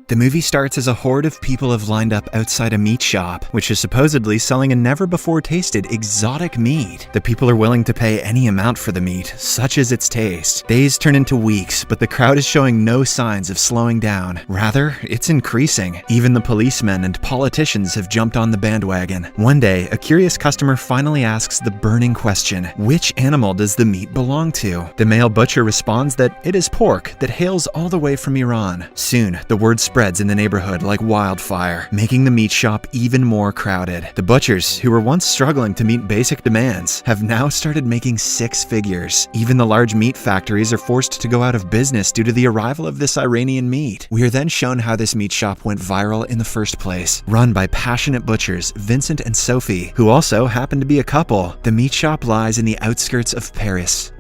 The movie starts as a horde of people have lined up outside a meat shop, which is supposedly selling a never-before-tasted exotic meat. The people are willing to pay any amount for the meat, such as its taste. Days turn into weeks, but the crowd is showing no signs of slowing down. Rather, it's increasing. Even the policemen and politicians have jumped on the bandwagon. One day, a curious customer finally asks the burning question, which animal does the meat belong to? The male butcher responds that it is pork that hails all the way from Iran. Soon, the word spreads in the neighborhood like wildfire, making the meat shop even more crowded. The butchers, who were once struggling to meet basic demands, have now started making six figures. Even the large meat factories are forced to go out of business due to the arrival of this Iranian meat. We are then shown how this meat shop went viral in the first place. Run by passionate butchers, Vincent and Sophie, who also happen to be a couple. The meat shop lies in the outskirts of Paris.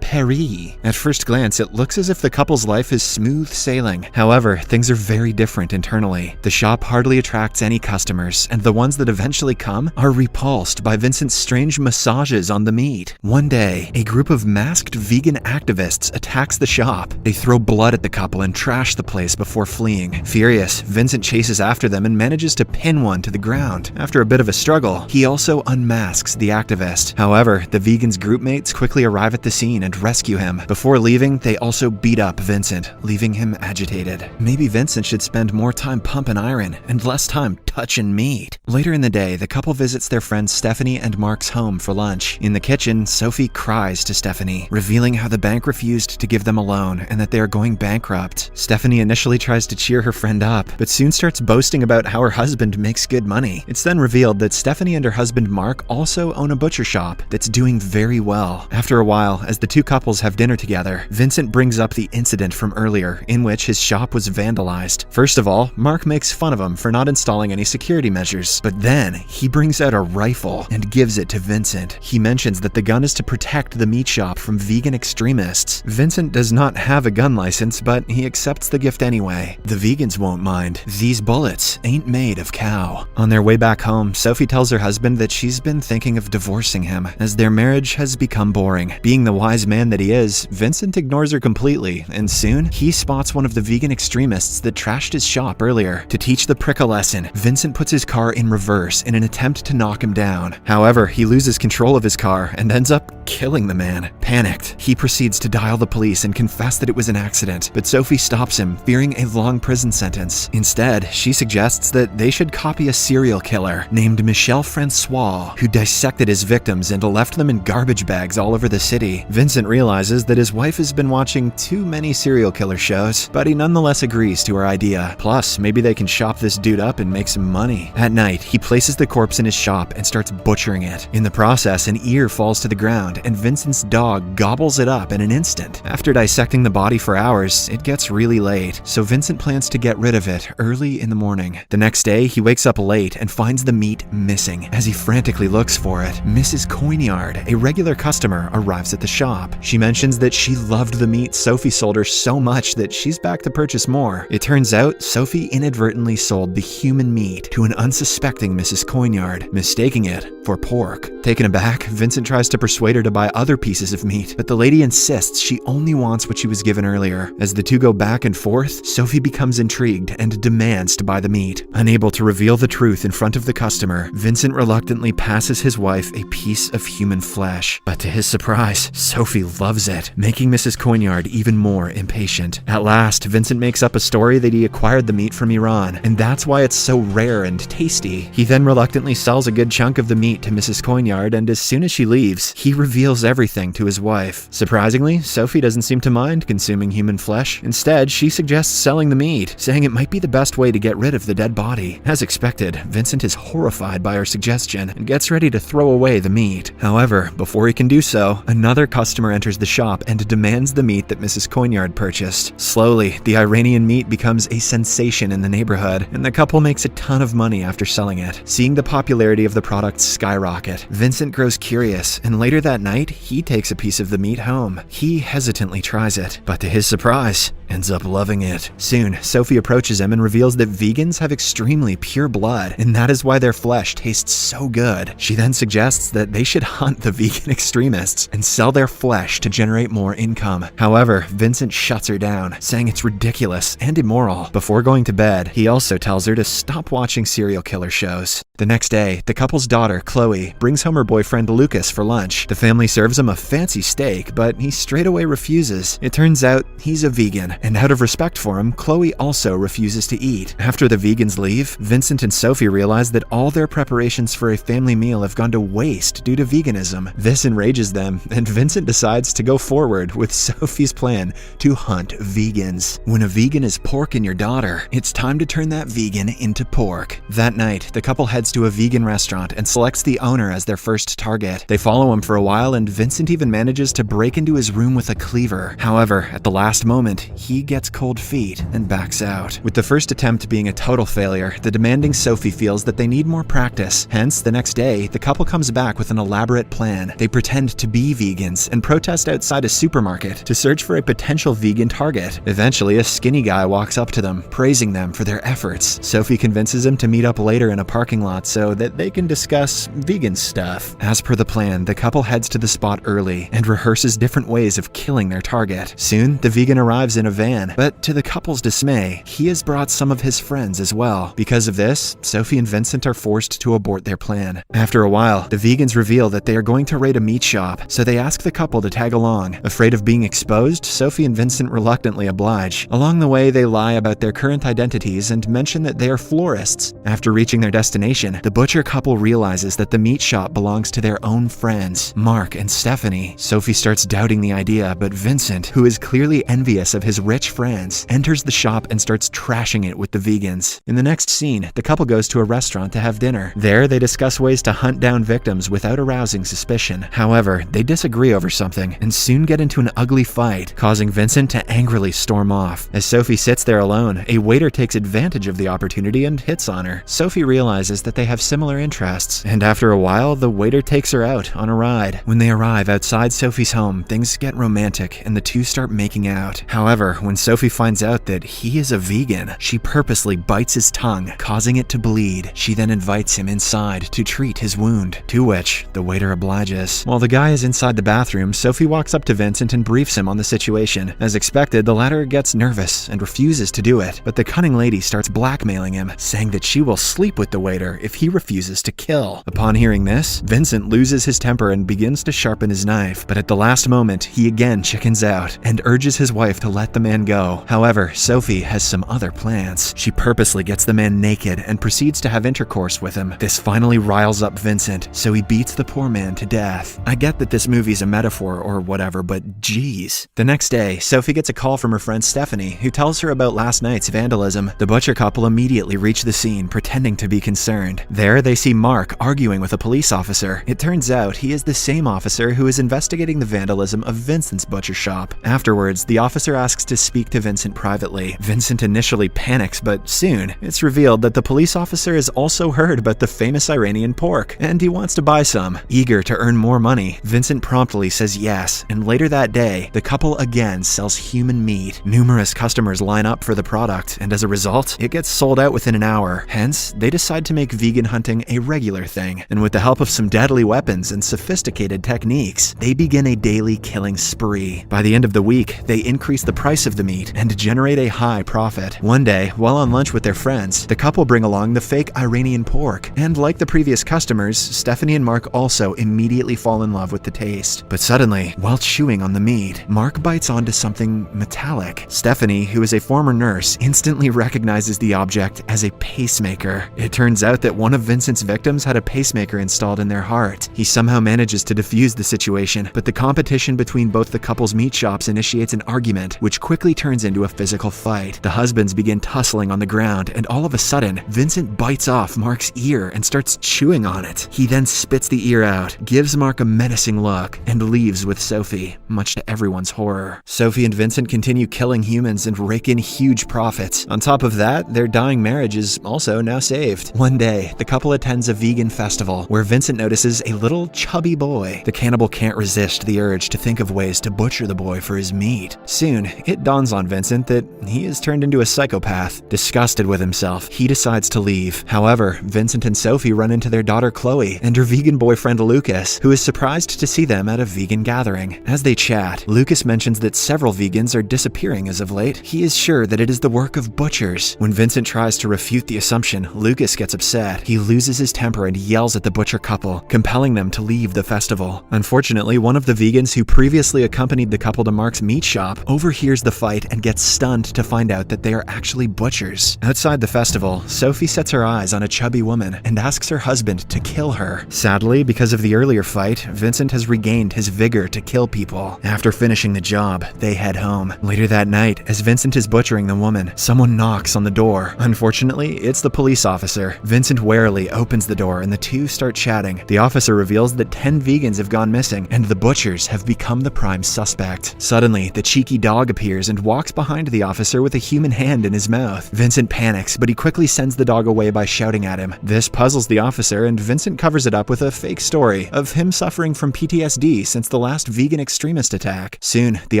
Paris. At first glance, it looks as if the couple's life is smooth sailing. However, things are very different internally. The shop hardly attracts any customers, and the ones that eventually come are repulsed by Vincent's strange massages on the meat. One day, a group of masked vegan activists attacks the shop. They throw blood at the couple and trash the place before fleeing. Furious, Vincent chases after them and manages to pin one to the ground. After a bit of a struggle, he also unmasks the activist. However, the vegan's groupmates quickly arrive at the scene and rescue him. Before leaving, they also beat up Vincent, leaving him agitated. Maybe Vincent should spend more time pumping iron and less time touching meat. Later in the day, the couple visits their friends Stephanie and Mark's home for lunch. In the kitchen, Sophie cries to Stephanie, revealing how the bank refused to give them a loan and that they are going bankrupt. Stephanie initially tries to cheer her friend up, but soon starts boasting about how her husband makes good money. It's then revealed that Stephanie and her husband Mark also own a butcher shop that's doing very well. After a while, as the two couples have dinner together, Vincent brings up the incident from earlier in which his shop was vandalized. First of all, Mark makes fun of him for not installing any security measures, but then he brings out a rifle and gives it to Vincent. He mentions that the gun is to protect the meat shop from vegan extremists. Vincent does not have a gun license, but he accepts the gift anyway. The vegans won't mind. These bullets ain't made of cow. On their way back home, Sophie tells her husband that she's been thinking of divorcing him, as their marriage has become boring. Being the wise man that he is, Vincent ignores her completely, and soon, he spots one of the vegan extremists that trashed his shop earlier. To teach the prick a lesson, Vincent puts his car in reverse in an attempt to knock him down. However, he loses control of his car and ends up killing the man. Panicked, he proceeds to dial the police and confess that it was an accident, but Sophie stops him, fearing a long prison sentence. Instead, she suggests that they should copy a serial killer named Michel Francois, who dissected his victims and left them in garbage bags all over the city. Vincent realizes that his wife has been watching too many serial killer shows, but he nonetheless agrees to her idea. Plus, maybe they can chop this dude up and make some money. At night, he places the corpse in his shop and starts butchering it. In the process, an ear falls to the ground, and Vincent's dog gobbles it up in an instant. After dissecting the body for hours, it gets really late, so Vincent plans to get rid of it early in the morning. The next day, he wakes up late and finds the meat missing. As he frantically looks for it, Mrs. Coignard, a regular customer, arrives at the shop. She mentions that she loved the meat Sophie sold her so much that she's back to purchase more. It turns out Sophie inadvertently sold the human meat to an unsuspecting Mrs. Coignard, mistaking it for pork. Taken aback, Vincent tries to persuade her to buy other pieces of meat, but the lady insists she only wants what she was given earlier. As the two go back and forth, Sophie becomes intrigued and demands to buy the meat. Unable to reveal the truth in front of the customer, Vincent reluctantly passes his wife a piece of human flesh. But to his surprise, Sophie loves it, making Mrs. Coignard even more impatient. At last, Vincent makes up a story that he acquired the meat from Iran, and that's why it's so rare and tasty. He then reluctantly sells a good chunk of the meat to Mrs. Coignard, and as soon as she leaves, he reveals everything to his wife. Surprisingly, Sophie doesn't seem to mind consuming human flesh. Instead, she suggests selling the meat, saying it might be the best way to get rid of the dead body. As expected, Vincent is horrified by her suggestion and gets ready to throw away the meat. However, before he can do so, another customer enters the shop and demands the meat that Mrs. Coignard purchased. Slowly, the Iranian meat becomes a sensation in the neighborhood, and the couple makes a ton of money after selling it. Seeing the popularity of the product skyrocket, Vincent grows curious, and later that night, he takes a piece of the meat home. He hesitantly tries it, but to his surprise, ends up loving it. Soon, Sophie approaches him and reveals that vegans have extremely pure blood, and that is why their flesh tastes so good. She then suggests that they should hunt the vegan extremists and sell their flesh to generate more income. However, Vincent shuts her down, saying it's ridiculous and immoral. Before going to bed, he also tells her to stop watching serial killer shows. The next day, the couple's daughter, Chloe, brings home her boyfriend Lucas for lunch. The family serves him a fancy steak, but he straight away refuses. It turns out he's a vegan, and out of respect for him, Chloe also refuses to eat. After the vegans leave, Vincent and Sophie realize that all their preparations for a family meal have gone to waste due to veganism. This enrages them, and Vincent decides to go forward with Sophie's plan to hunt vegans. When a vegan is porking your daughter, it's time to turn that vegan into pork. That night, the couple heads to a vegan restaurant and selects the owner as their first target. They follow him for a while, and Vincent even manages to break into his room with a cleaver. However, at the last moment, he gets cold feet and backs out. With the first attempt being a total failure, the demanding Sophie feels that they need more practice. Hence, the next day, the couple comes back with an elaborate plan. They pretend to be vegans and protest outside a supermarket to search for a potential vegan target. Eventually, a skinny guy walks up to them, praising them for their efforts. Sophie convinces him to meet up later in a parking lot so that they can discuss vegan stuff. As per the plan, the couple heads to the spot early and rehearses different ways of killing their target. Soon, the vegan arrives in a van, but to the couple's dismay, he has brought some of his friends as well. Because of this, Sophie and Vincent are forced to abort their plan. After a while, the vegans reveal that they are going to raid a meat shop, so they ask the couple to tag along. Afraid of being exposed, Sophie and Vincent reluctantly oblige. Along the way, they lie about their current identities and mention that they are florists. After reaching their destination, the butcher couple realizes that the meat shop belongs to their own friends, Mark and Stephanie. Sophie starts doubting the idea, but Vincent, who is clearly envious of his rich friends, enters the shop and starts trashing it with the vegans. In the next scene, the couple goes to a restaurant to have dinner. There, they discuss ways to hunt down victims without arousing suspicion. However, they disagree over something and soon get into an ugly fight, causing Vincent to angrily storm off. As Sophie sits there alone, a waiter takes advantage of the opportunity and hits on her. Sophie realizes that they have similar interests, and after a while, the waiter takes her out on a ride. When they arrive outside Sophie's home, things get romantic and the two start making out. However, when Sophie finds out that he is a vegan, she purposely bites his tongue, causing it to bleed. She then invites him inside to treat his wound, to which the waiter obliges. While the guy is inside the bathroom, Sophie walks up to Vincent and briefs him on the situation. As expected, the latter gets nervous and refuses to do it, but the cunning lady starts blackmailing him, saying that she will sleep with the waiter if he refuses to kill. Upon hearing this, Vincent loses his temper and begins to sharpen his knife, but at the last moment, he again chickens out and urges his wife to let the man go. However, Sophie has some other plans. She purposely gets the man naked and proceeds to have intercourse with him. This finally riles up Vincent, so he beats the poor man to death. I get that this movie's a metaphor or whatever, but geez. The next day, Sophie gets a call from her friend Stephanie, who tells her about last night's vandalism. The butcher couple immediately reach the scene, pretending to be concerned. There, they see Mark arguing with a police officer. It turns out he is the same officer who is investigating the vandalism of Vincent's butcher shop. Afterwards, the officer asks to speak to Vincent privately. Vincent initially panics, but soon, it's revealed that the police officer has also heard about the famous Iranian pork, and he wants to buy some. Eager to earn more money, Vincent promptly says yes, and later that day, the couple again sells human meat. Numerous customers line up for the product, and as a result, it gets sold out within an hour. Hence, they decide to make vegan hunting a regular thing, and with the help of some deadly weapons and sophisticated techniques, they begin a daily killing spree. By the end of the week, they increase the price of the meat and generate a high profit. One day, while on lunch with their friends, the couple bring along the fake Iranian pork, and like the previous customers, Stephanie and Mark also immediately fall in love with the taste. But suddenly, while chewing on the meat, Mark bites onto something metallic. Stephanie, who is a former nurse, instantly recognizes the object as a pacemaker. It turns out that one of Vincent's victims had a pacemaker installed in their heart. He somehow manages to defuse the situation, but the competition between both the couple's meat shops initiates an argument, which quickly turns into a physical fight. The husbands begin tussling on the ground, and all of a sudden, Vincent bites off Mark's ear and starts chewing on it. He then spits the ear out, gives Mark a menacing look, and leaves with Sophie, much to everyone's horror. Sophie and Vincent continue killing humans and rake in huge profits. On top of that, their dying marriage is also now saved. One day, the couple attends a vegan festival where Vincent notices a little chubby boy boy. The cannibal can't resist the urge to think of ways to butcher the boy for his meat. Soon, it dawns on Vincent that he has turned into a psychopath. Disgusted with himself, he decides to leave. However, Vincent and Sophie run into their daughter Chloe and her vegan boyfriend Lucas, who is surprised to see them at a vegan gathering. As they chat, Lucas mentions that several vegans are disappearing as of late. He is sure that it is the work of butchers. When Vincent tries to refute the assumption, Lucas gets upset. He loses his temper and yells at the butcher couple, compelling them to leave the festival. Unfortunately, one of the vegans who previously accompanied the couple to Mark's meat shop overhears the fight and gets stunned to find out that they are actually butchers. Outside the festival, Sophie sets her eyes on a chubby woman and asks her husband to kill her. Sadly, because of the earlier fight, Vincent has regained his vigor to kill people. After finishing the job, they head home. Later that night, as Vincent is butchering the woman, someone knocks on the door. Unfortunately, it's the police officer. Vincent warily opens the door and the two start chatting. The officer reveals that 10 vegans have gone missing and the butchers have become the prime suspect. Suddenly, the cheeky dog appears and walks behind the officer with a human hand in his mouth. Vincent panics, but he quickly sends the dog away by shouting at him. This puzzles the officer, and Vincent covers it up with a fake story of him suffering from PTSD since the last vegan extremist attack. Soon, the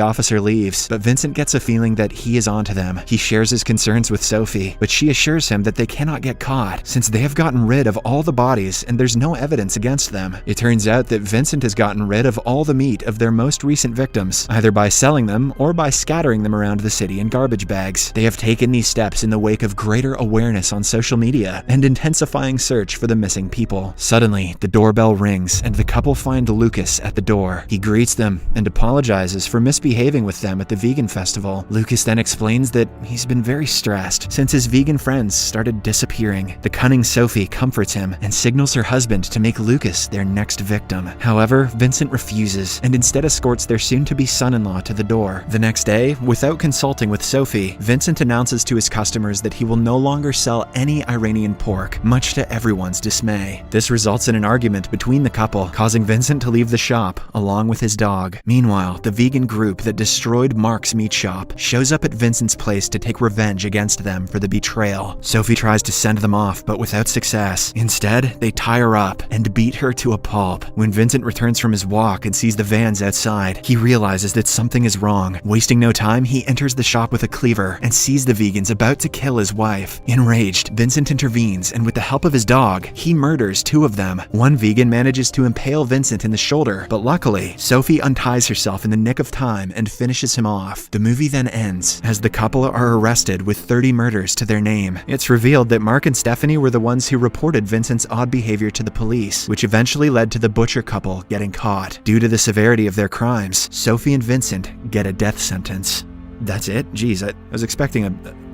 officer leaves, but Vincent gets a feeling that he is onto them. He shares his concerns with Sophie, but she assures him that they cannot get caught since they have gotten rid of all the bodies and there's no evidence against them. It turns out that Vincent has gotten rid of all the meat of their most recent victims, either by selling them or by scattering them around the city in garbage bags. They have taken these steps in the wake of greater awareness on social media and intensifying search for the missing people. Suddenly, the doorbell rings and the couple find Lucas at the door. He greets them and apologizes for misbehaving with them at the vegan festival. Lucas then explains that he's been very stressed since his vegan friends started disappearing. The cunning Sophie comforts him and signals her husband to make Lucas their next victim. However, Vincent refuses and instead escorts their soon-to-be son-in-law to the door. The next day, without consulting with Sophie, Vincent announces to his customers that he will no longer sell any Iranian pork, much to everyone's dismay. This results in an argument between the couple, causing Vincent to leave the shop along with his dog. Meanwhile, the vegan group that destroyed Mark's meat shop shows up at Vincent's place to take revenge against them for the betrayal. Sophie tries to send them off, but without success. Instead, they tie her up and beat her to a pulp. When Vincent returns from his walk and sees the vans outside, he realizes that something is wrong. Wasting no time, he enters the shop with a cleaver and sees the vegans about to kill his wife. Enraged, Vincent intervenes, and with the help of his dog, he murders 2 of them. One vegan manages to impale Vincent in the shoulder, but luckily, Sophie unties herself in the nick of time and finishes him off. The movie then ends as the couple are arrested with 30 murders to their name. It's revealed that Mark and Stephanie were the ones who reported Vincent's odd behavior to the police, which eventually led to the butcher couple getting caught. Due to the severity of their crimes, Sophie and Vincent get a death sentence. That's it? Geez, I was expecting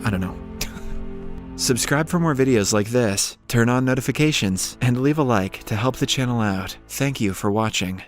I don't know. Subscribe for more videos like this, turn on notifications, and leave a like to help the channel out. Thank you for watching.